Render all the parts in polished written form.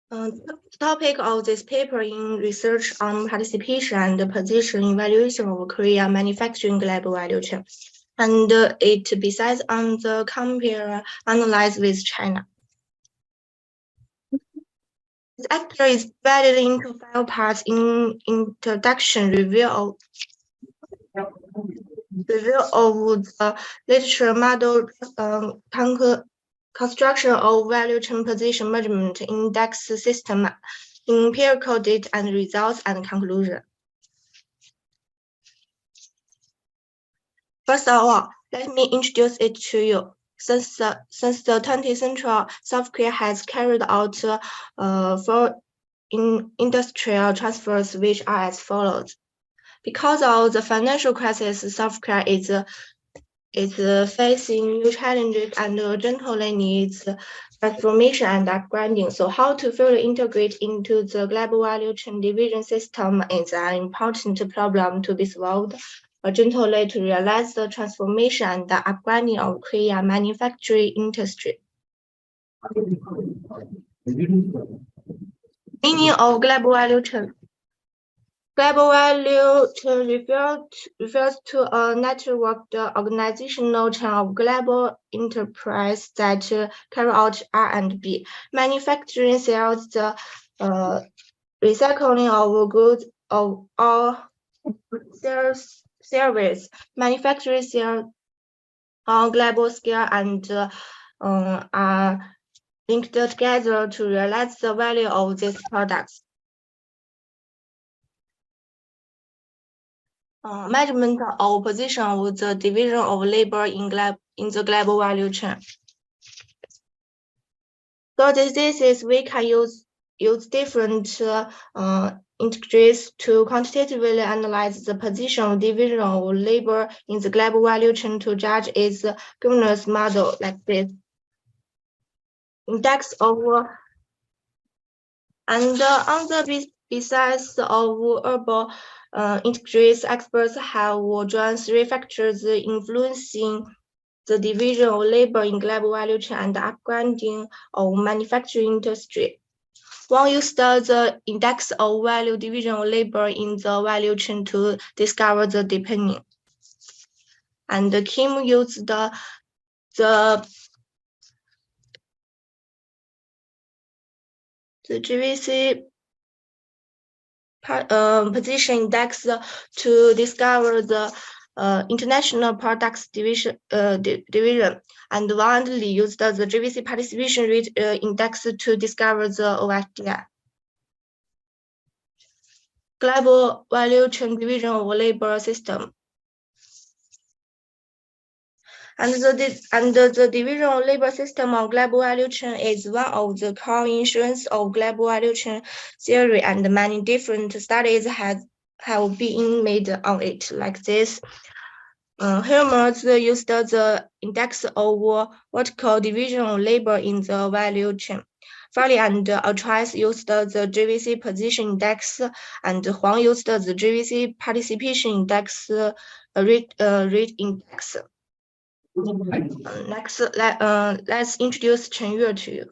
The topic of this paper in research on participation and position evaluation of Korea manufacturing global value chain, and it besides on the compare analyze with China. This actor is divided into 5 parts in introduction, review of the literature model, construction of value chain position measurement index system, empirical data and results, and conclusion. First of all, let me introduce it to you. Since the 20th century, South Korea has carried out 4 industrial transfers, which are as follows. Because of the financial crisis, South Korea is facing new challenges and urgently needs transformation and upgrading. So how to fully integrate into the global value chain division system is an important problem to be solved urgently to realize the transformation and the upgrading of Korea manufacturing industry. Meaning of global value chain. Global value chain refers to a networked organizational chain of global enterprise that carry out R&D, manufacturing, sales, the recycling of goods of all service, manufacturing sales on global scale and are linked together to realize the value of these products. Measurement of position of the division of labor in the global value chain. So this is we can use different integers to quantitatively analyze the position of division of labor in the global value chain to judge its governance model like this. Index of and on the besides of urban integers, experts have drawn 3 factors influencing the division of labor in global value chain and the upgrading of manufacturing industry. One used the index of value division of labor in the value chain to discover the depending. And Kim used the GVC position index to discover the international products division, and widely used the GVC participation rate index to discover the OFDI. Global value chain division of labor system. And the division of labor system of global value chain is one of the core instruments of global value chain theory, and many different studies have been made on it like this. Helmholtz used the index of vertical division of labor in the value chain. Farley and Altrice used the GVC position index, and Huang used the GVC participation index rate index. Next, let's introduce Chen Yue to you.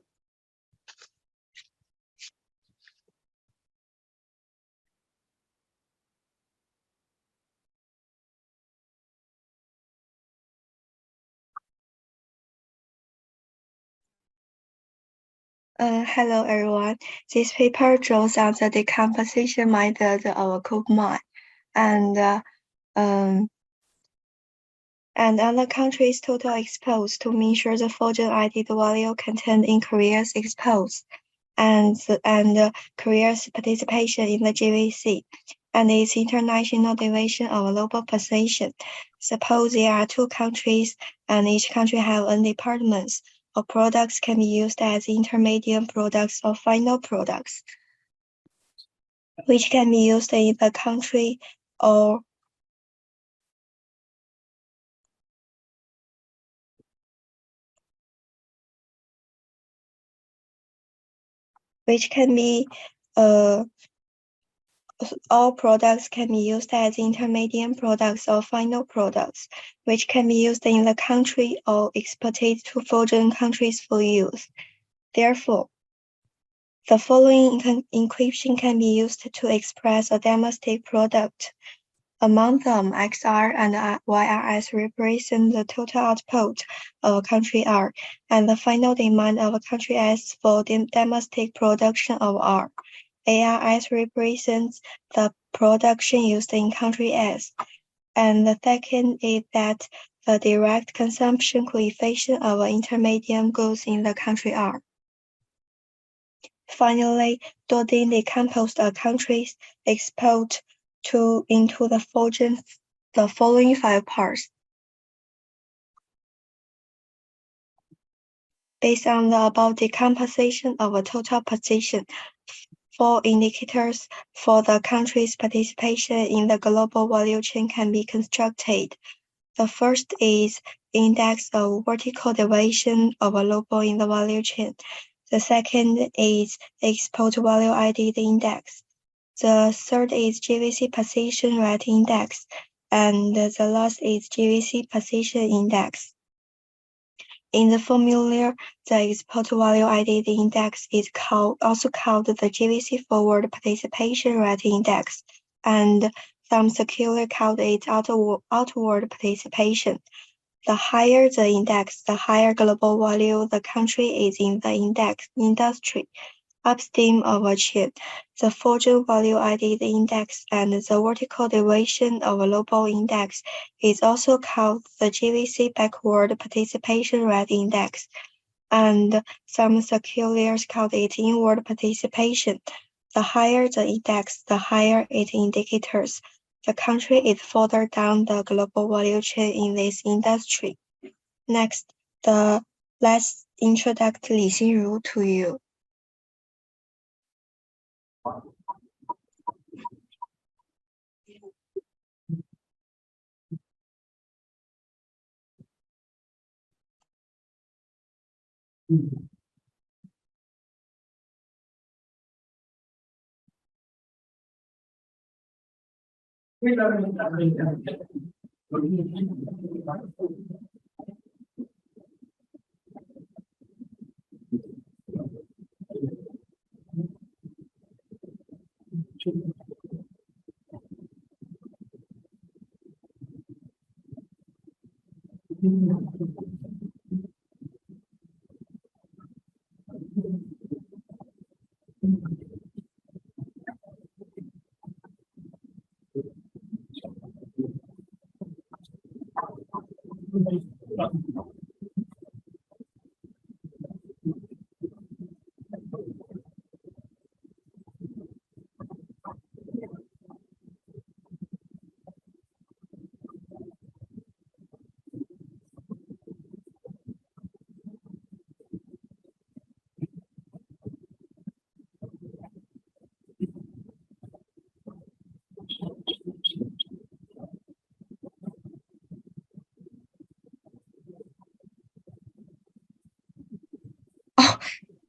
Hello everyone. This paper draws on the decomposition method of coke mine, and on the country's total exposed to measure the foreign added value contained in Korea's exposed, and Korea's participation in the GVC, and its international division of local position. Suppose there are 2 countries, and each country have n departments. Or products can be used as intermediate products or final products, which can be used in the country or which can be all products can be used as intermediate products or final products, which can be used in the country or exported to foreign countries for use. Therefore, The following equation can be used to express a domestic product. Among them, XR and YRS represent the total output of a country R and the final demand of a country S for the domestic production of R. ARS represents the production used in country S. And the second is that the direct consumption coefficient of intermediate goods in the country R. Finally, Dodin decomposed a country's export into the following 5 parts. Based on the above decomposition of a total position, 4 indicators for the country's participation in the global value chain can be constructed. The first is index of vertical deviation of a logo in the value chain. The second is export value added index. The third is GVC position rate index, and the last is GVC position index. In the formula, the export value added index is also called the GVC forward participation rate index, and some circular called it outward participation. The higher the index, the higher global value the country is in the index industry. Upstream of a chain, the fortune value added index and the vertical deviation of a global index is also called the GVC backward participation rate index, and some circulars call it inward participation. The higher the index, the higher its indicators. The country is further down the global value chain in this industry. Next, let's introduce Xinru to you.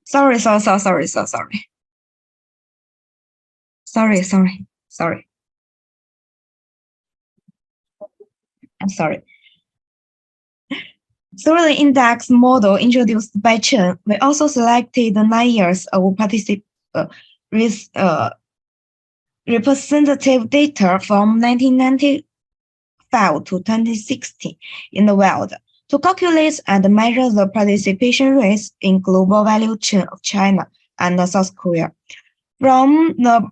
Sorry. I'm sorry. Through the index model introduced by Chen, we also selected 9 years of representative data from 1995 to 2016 in the world to calculate and measure the participation rates in global value chain of China and South Korea. From the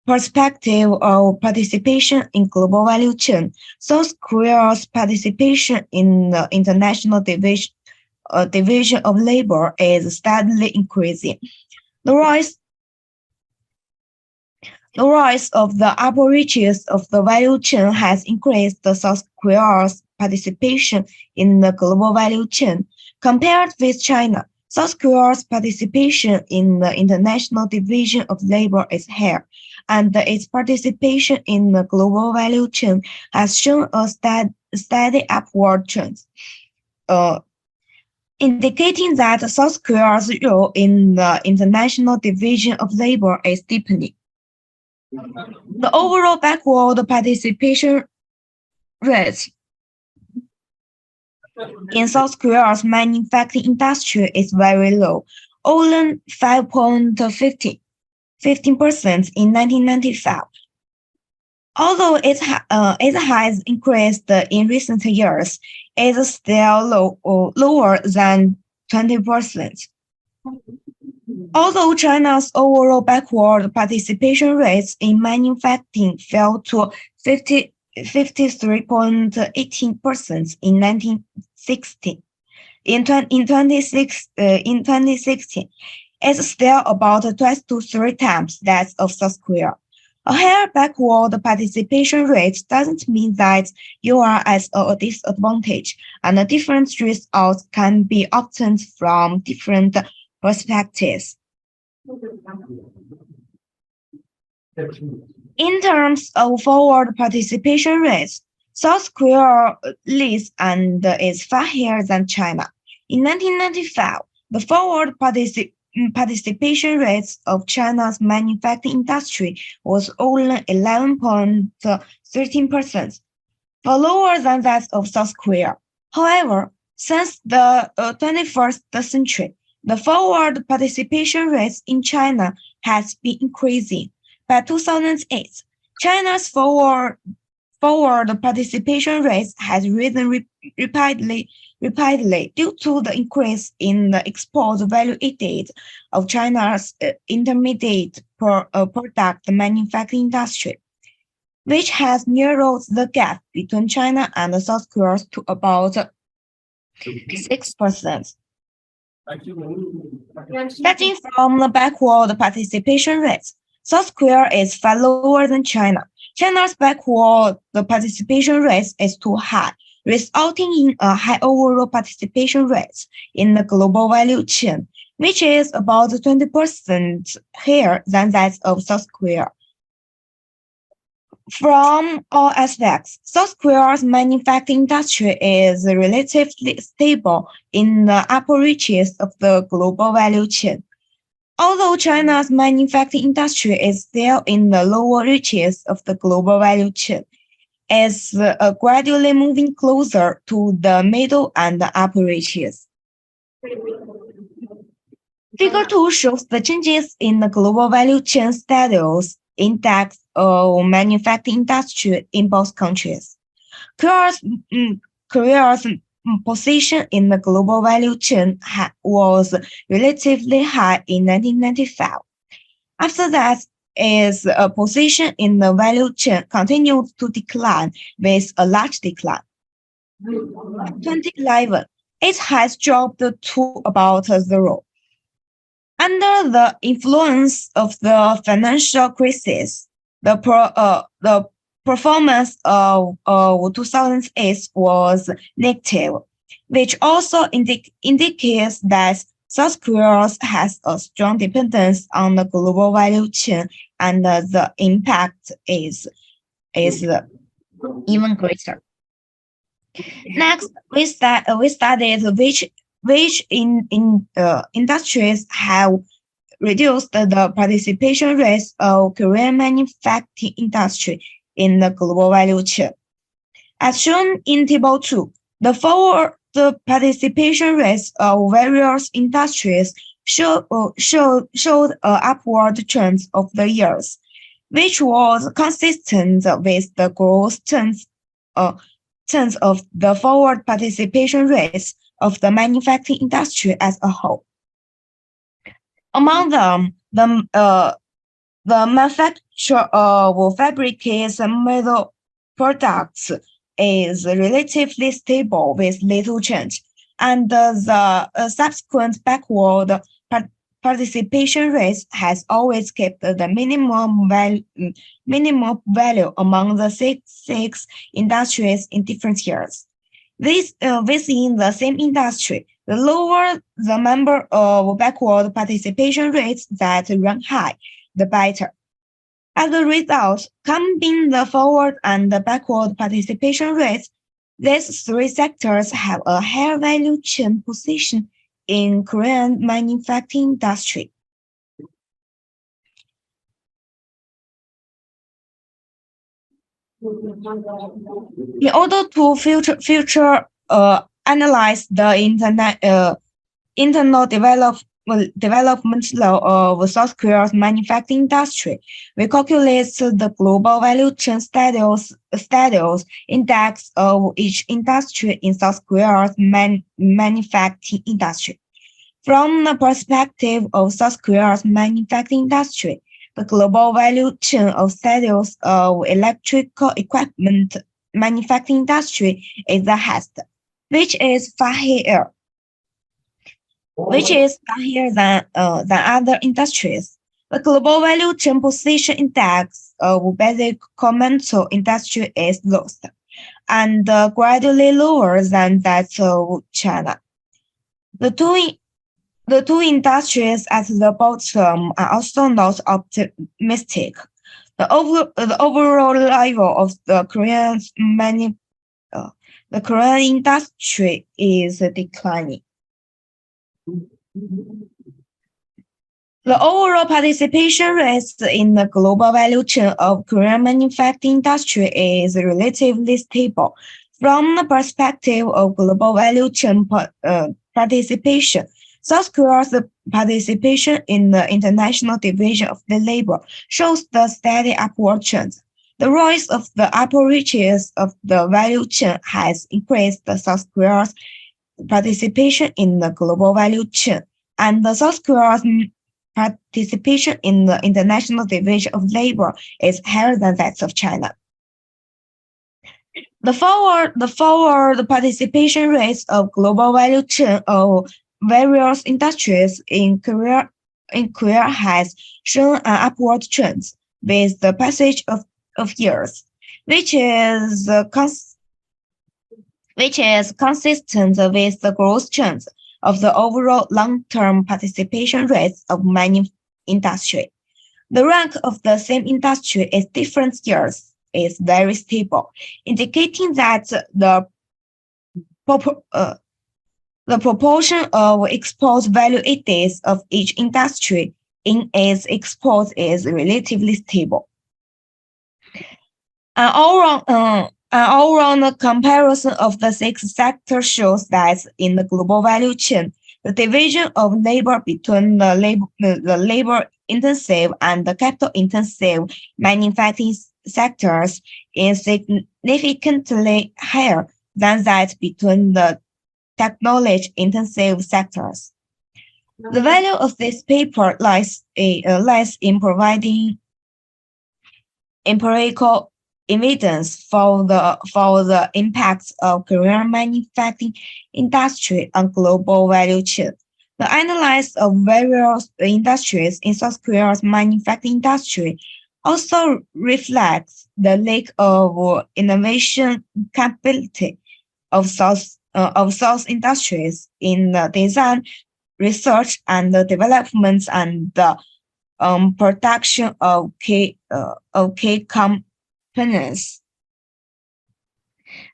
perspective of participation in global value chain, South Korea's participation in the international division of labor is steadily increasing. The rise of the upper reaches of the value chain has increased the South Korea's participation in the global value chain. Compared with China, South Korea's participation in the international division of labor is higher, and its participation in the global value chain has shown a steady upward trend, indicating that South Korea's role in the international division of labor is deepening. The overall backward participation rate in South Korea's manufacturing industry is very low. only 5.15% in 1995. Although it has increased in recent years, it is still lower than 20%. Although China's overall backward participation rates in manufacturing fell to 53.18% in 1960. In 2016, it's still about twice to three times that of South Korea. A higher backward participation rate doesn't mean that you are at a disadvantage, and different results can be obtained from different perspectives. In terms of forward participation rates, South Korea leads and is far higher than China. In 1995, the forward participation rates of China's manufacturing industry was only 11.13%, far lower than that of South Korea. However, since the 21st century, the forward participation rates in China has been increasing. By 2008, China's forward participation rates has risen rapidly due to the increase in the export value added of China's intermediate product manufacturing industry, which has narrowed the gap between China and South Korea to about 6%. Starting from the backward participation rates, South Korea is far lower than China. China's backward participation rate is too high, resulting in a high overall participation rate in the global value chain, which is about 20% higher than that of South Korea. From all aspects, South Korea's manufacturing industry is relatively stable in the upper reaches of the global value chain. Although China's manufacturing industry is still in the lower reaches of the global value chain, it's gradually moving closer to the middle and the upper reaches. Figure 2 shows the changes in the global value chain status index of manufacturing industry in both countries. Korea's position in the global value chain was relatively high in 1995. After that, its position in the value chain continued to decline with a large decline. In 2011, it has dropped to about zero. Under the influence of the financial crisis, the performance of 2008 was negative, which also indicates that South Korea has a strong dependence on the global value chain, and the impact is even greater. Next, we studied which industries have reduced the participation rates of Korean manufacturing industry in the global value chain. As shown in Table 2, the forward participation rates of various industries showed an upward trend of the years, which was consistent with the growth trends of the forward participation rates of the manufacturing industry as a whole. Among them, the manufacture of fabricates and metal products is relatively stable with little change, and the subsequent backward participation rate has always kept the minimum value among the six industries in different years. Within the same industry, the lower the number of backward participation rates that rank high, the better. As a result, combining the forward and the backward participation rates, these three sectors have a higher value chain position in Korean manufacturing industry. In order to future analyze the internal development law of South Korea's manufacturing industry. We calculate the global value chain status index of each industry in South Korea's manufacturing industry. From the perspective of South Korea's manufacturing industry, the global value chain of status of electrical equipment manufacturing industry is the highest, which is far higher than other industries. The global value chain position index of basic commercial industry is lowest and gradually lower than that of China. The two industries at the bottom are also not optimistic. The overall level of the Korean industry is declining. The overall participation rate in the global value chain of Korean manufacturing industry is relatively stable. From the perspective of global value chain participation, South Korea's participation in the International Division of the Labor shows the steady upward trend. The rise of the upper reaches of the value chain has increased South Korea's participation in the global value chain, and the South Korea's participation in the International Division of Labor is higher than that of China. The forward participation rates of global value chain of various industries in Korea has shown an upward trend with the passage of years, which is consistent with the growth trend of the overall long-term participation rates of many industry. The rank of the same industry in different years is very stable, indicating that the proportion of export value added of each industry in its export is relatively stable. An all-round comparison of the six sectors shows that in the global value chain, the division of labor between the labor-intensive and the capital-intensive manufacturing sectors is significantly higher than that between the technology-intensive sectors. The value of this paper lies in providing empirical evidence for the impacts of Korean manufacturing industry on global value chain. The analysis of various industries in South Korea's manufacturing industry also reflects the lack of innovation capability of South industries in the design, research, and the development and the production of key components.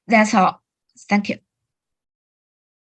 That's all. Thank you.